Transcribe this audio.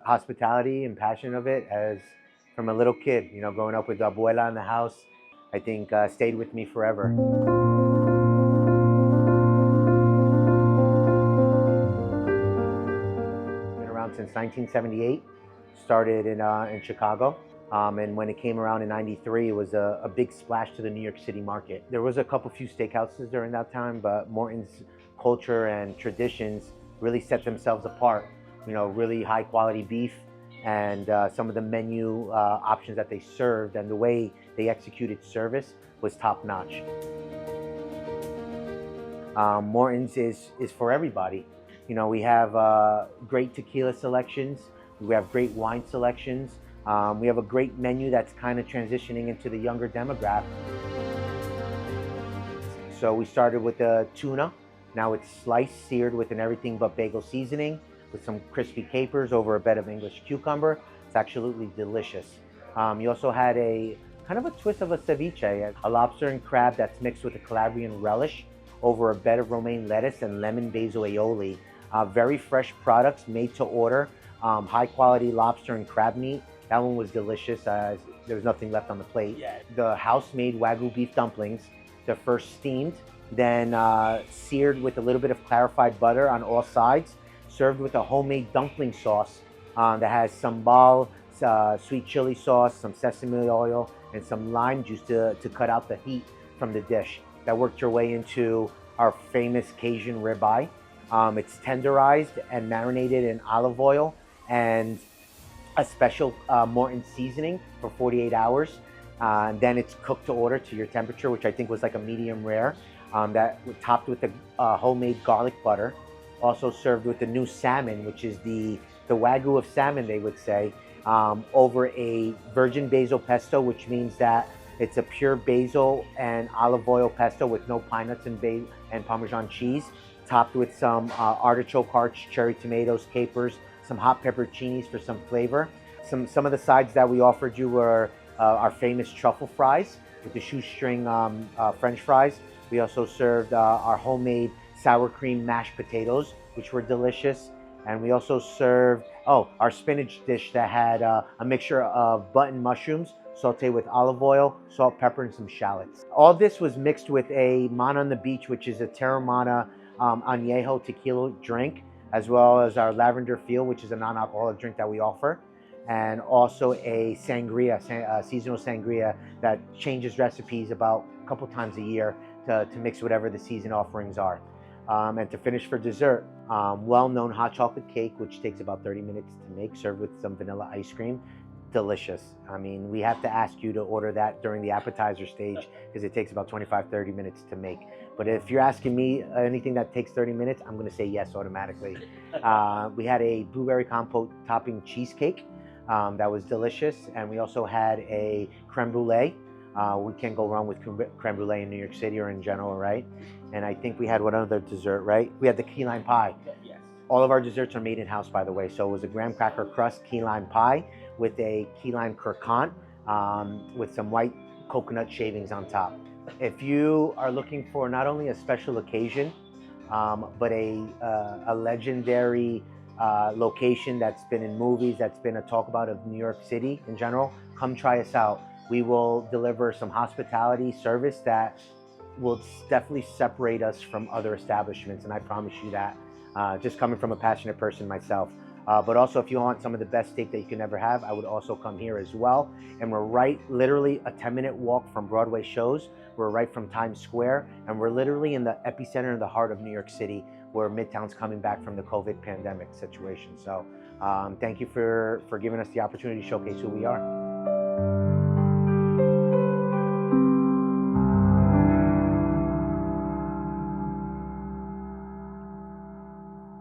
Hospitality and passion of it as from a little kid, growing up with abuela in the house, I think stayed with me forever. Been around since 1978, started in Chicago. And when it came around in 93, it was a big splash to the New York City market. There was a few steakhouses during that time, but Morton's culture and traditions really set themselves apart. Really high quality beef, and some of the menu options that they served and the way they executed service was top notch. Morton's is for everybody. We have great tequila selections, we have great wine selections, we have a great menu that's kind of transitioning into the younger demographic. So we started with the tuna. Now it's sliced, seared with an everything but bagel seasoning with some crispy capers over a bed of English cucumber. It's absolutely delicious. You also had a kind of a twist of a ceviche, a lobster and crab that's mixed with a Calabrian relish over a bed of romaine lettuce and lemon basil aioli. Very fresh products made to order. High quality lobster and crab meat. That one was delicious. There was nothing left on the plate. Yeah. The house-made Wagyu beef dumplings. They're first steamed, then seared with a little bit of clarified butter on all sides, served with a homemade dumpling sauce that has sambal, sweet chili sauce, some sesame oil, and some lime juice to cut out the heat from the dish. That worked your way into our famous Cajun ribeye. It's tenderized and marinated in olive oil and a special Morton seasoning for 48 hours. And then it's cooked to order to your temperature, which I think was like a medium rare, that topped with the homemade garlic butter. Also served with the new salmon, which is the Wagyu of salmon, they would say, over a virgin basil pesto, which means that it's a pure basil and olive oil pesto with no pine nuts and Parmesan cheese, topped with some artichoke hearts, cherry tomatoes, capers, some hot pepperoncinis for some flavor. Some of the sides that we offered you were our famous truffle fries with the shoestring French fries. We also served our homemade sour cream mashed potatoes, which were delicious. And we also served, our spinach dish that had a mixture of button mushrooms, sauteed with olive oil, salt, pepper, and some shallots. All this was mixed with a Mana on the Beach, which is a Terramana añejo tequila drink, as well as our Lavender Field, which is a non-alcoholic drink that we offer, and also a sangria, seasonal sangria that changes recipes about a couple times a year to mix whatever the season offerings are. And to finish for dessert, well-known hot chocolate cake, which takes about 30 minutes to make, served with some vanilla ice cream. Delicious. I mean, we have to ask you to order that during the appetizer stage because it takes about 25-30 minutes to make. But if you're asking me anything that takes 30 minutes, I'm going to say yes automatically. We had a blueberry compote topping cheesecake that was delicious, and we also had a creme brulee. We can't go wrong with creme brulee in New York City or in general, right? And I think we had one other dessert, right? We had the key lime pie. Yes. All of our desserts are made in-house, by the way. So it was a graham cracker crust key lime pie with a key lime croissant with some white coconut shavings on top. If you are looking for not only a special occasion, but a legendary location that's been in movies, that's been a talk about of New York City in general, come try us out. We will deliver some hospitality service that will definitely separate us from other establishments, and I promise you that, just coming from a passionate person myself. But also, if you want some of the best steak that you can ever have, I would also come here as well. And we're literally a 10-minute walk from Broadway shows. We're right from Times Square, and we're literally in the epicenter in the heart of New York City, where Midtown's coming back from the COVID pandemic situation. So thank you for giving us the opportunity to showcase who we are.